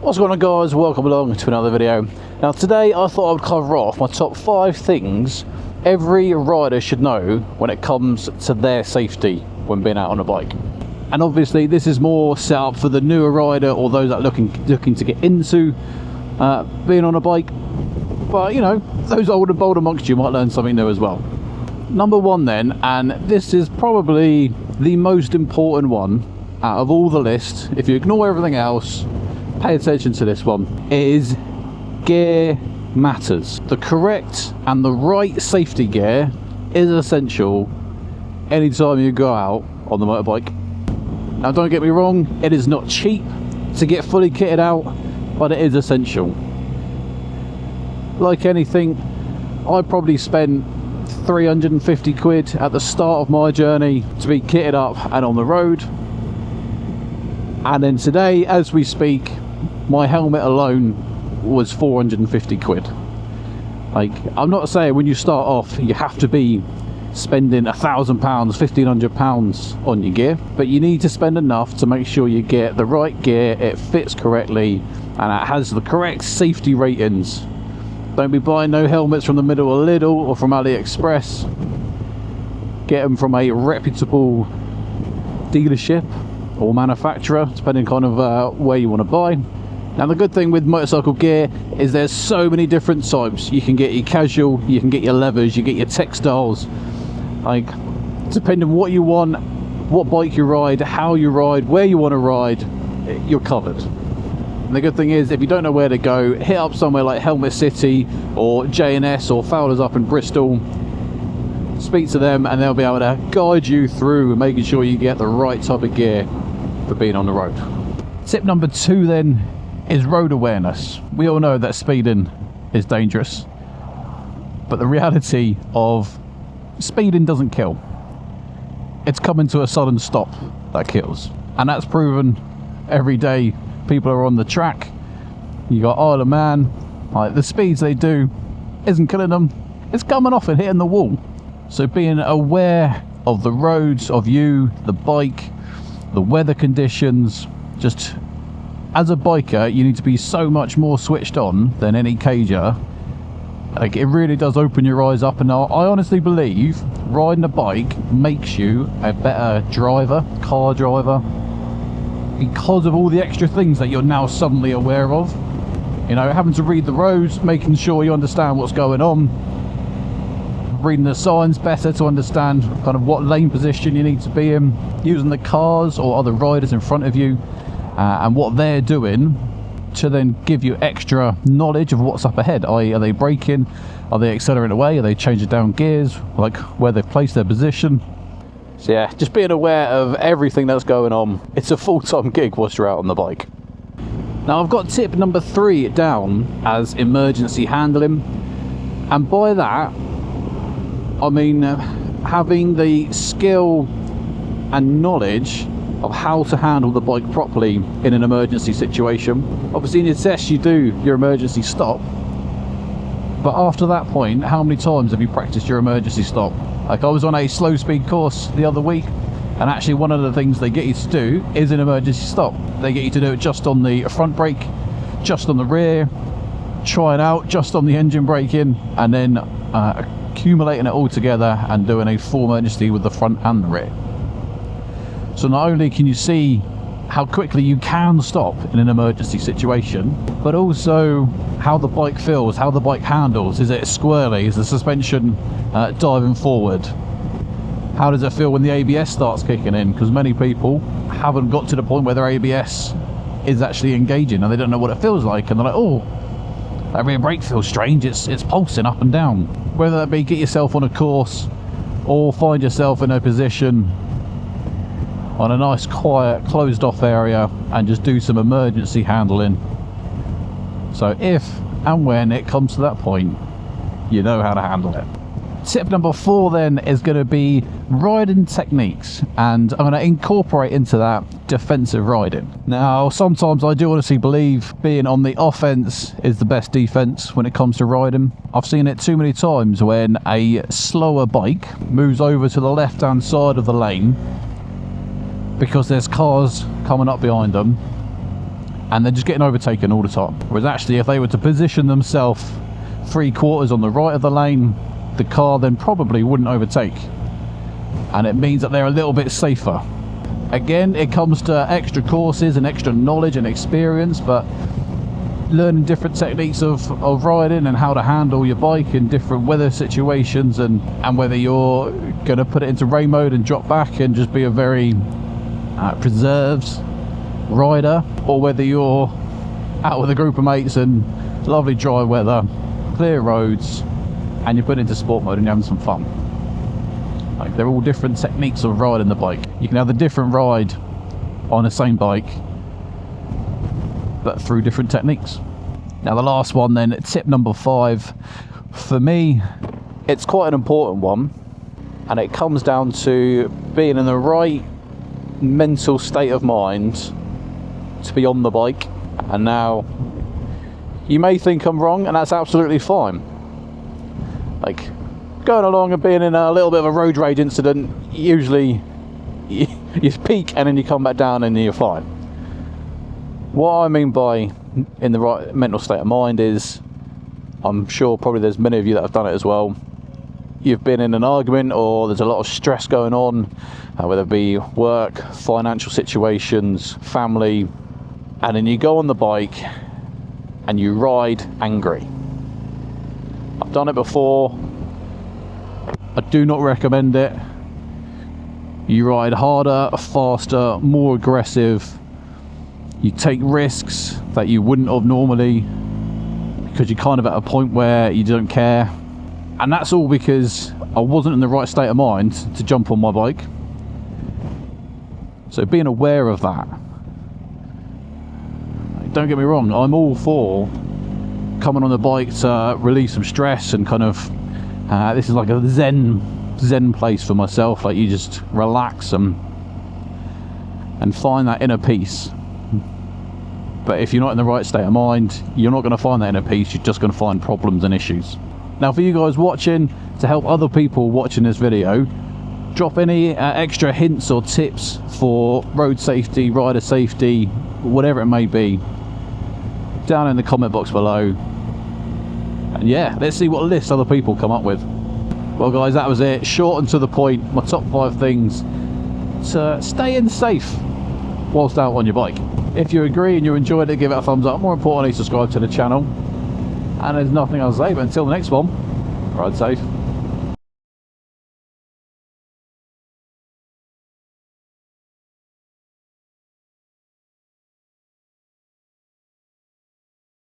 What's going on, guys? Welcome along to another video. Now today I thought I would cover off my top 5 things every rider should know when it comes to their safety when being out on a bike. And obviously this is more set up for the newer rider or those that are looking to get into being on a bike, but you know, those old and bold amongst you might learn something new as well. Number 1 then, and this is probably the most important one out of all the list, if you ignore everything else, pay attention to this one, is gear matters. The correct and the right safety gear is essential anytime you go out on the motorbike. Now don't get me wrong, it is not cheap to get fully kitted out, but it is essential. Like anything, I probably spent 350 quid at the start of my journey to be kitted up and on the road, and then today as we speak my helmet alone was 450 quid. Like, I'm not saying when you start off you have to be spending £1,000, £1,500 on your gear, but you need to spend enough to make sure you get the right gear, it fits correctly, and it has the correct safety ratings. Don't be buying no helmets from the middle of Lidl or from AliExpress. Get them from a reputable dealership or manufacturer, depending kind of where you want to buy. Now the good thing with motorcycle gear is there's so many different types. You can get your casual, you can get your leathers, you get your textiles. Like, depending on what you want, what bike you ride, how you ride, where you want to ride, you're covered. And the good thing is, if you don't know where to go, hit up somewhere like Helmet City or J&S or Fowler's up in Bristol. Speak to them and they'll be able to guide you through making sure you get the right type of gear for being on the road. Tip number 2 then is road awareness. We all know that speeding is dangerous, but the reality of speeding doesn't kill. It's coming to a sudden stop that kills, and that's proven every day. People are on the track. You got Isle of Man, like the speeds they do isn't killing them, it's coming off and hitting the wall. So being aware of the roads, of you, the bike, the weather conditions, just as a biker you need to be so much more switched on than any cager. Like, it really does open your eyes up, and I honestly believe riding a bike makes you a better driver, car driver, because of all the extra things that you're now suddenly aware of. You know, having to read the roads, making sure you understand what's going on, reading the signs better to understand kind of what lane position you need to be in, using the cars or other riders in front of you and what they're doing to then give you extra knowledge of what's up ahead. i.e., are they braking, are they accelerating away, are they changing down gears, like where they've placed their position. So yeah, just being aware of everything that's going on. It's a full-time gig whilst you're out on the bike. Now I've got tip number 3 down as emergency handling, and by that I mean having the skill and knowledge of how to handle the bike properly in an emergency situation. Obviously in your test you do your emergency stop, but after that point, how many times have you practiced your emergency stop? Like, I was on a slow speed course the other week, and actually one of the things they get you to do is an emergency stop. They get you to do it just on the front brake, just on the rear, trying out just on the engine braking, and then accumulating it all together and doing a full emergency with the front and the rear. So not only can you see how quickly you can stop in an emergency situation, but also how the bike feels, how the bike handles. Is it squirrely? Is the suspension diving forward? How does it feel when the ABS starts kicking in? Because many people haven't got to the point where their ABS is actually engaging and they don't know what it feels like, and they're like, oh, that rear brake feels strange, it's pulsing up and down. Whether that be get yourself on a course or find yourself in a position on a nice quiet closed off area and just do some emergency handling, so if and when it comes to that point you know how to handle it. Tip number 4 then is going to be riding techniques, and I'm going to incorporate into that defensive riding. Now sometimes I do honestly believe being on the offense is the best defense when it comes to riding. I've seen it too many times when a slower bike moves over to the left hand side of the lane because there's cars coming up behind them, and they're just getting overtaken all the time. Whereas actually, if they were to position themselves 3/4 on the right of the lane, the car then probably wouldn't overtake, and it means that they're a little bit safer. Again, it comes to extra courses and extra knowledge and experience, but learning different techniques of riding and how to handle your bike in different weather situations, and whether you're going to put it into rain mode and drop back and just be a very preserved rider, or whether you're out with a group of mates and lovely dry weather, clear roads, and you put it into sport mode and you're having some fun. Like, they're all different techniques of riding the bike. You can have a different ride on the same bike, but through different techniques. Now the last one then, tip number 5, for me it's quite an important one, and it comes down to being in the right mental state of mind to be on the bike. And now you may think I'm wrong, and that's absolutely fine. Like, going along and being in a little bit of a road rage incident, usually you peak and then you come back down and you're fine. What I mean by in the right mental state of mind is, I'm sure probably there's many of you that have done it as well. You've been in an argument, or there's a lot of stress going on, whether it be work, financial situations, family, and then you go on the bike and you ride angry. I've done it before. I do not recommend it. You ride harder, faster, more aggressive. You take risks that you wouldn't have normally, because you're kind of at a point where you don't care. And that's all because I wasn't in the right state of mind to jump on my bike. So being aware of that. Don't get me wrong, I'm all for coming on the bike to release some stress and kind of, this is like a zen place for myself. Like, you just relax and find that inner peace. But if you're not in the right state of mind, you're not going to find that inner peace. You're just going to find problems and issues. Now, for you guys watching, to help other people watching this video, drop any extra hints or tips for road safety, rider safety, whatever it may be, down in the comment box below. And yeah, let's see what list other people come up with. Well guys, that was it. Short and to the point. My top 5 things to staying safe whilst out on your bike. If you agree and you enjoyed it, give it a thumbs up. More importantly, subscribe to the channel. And there's nothing else to say, but until the next one, ride safe.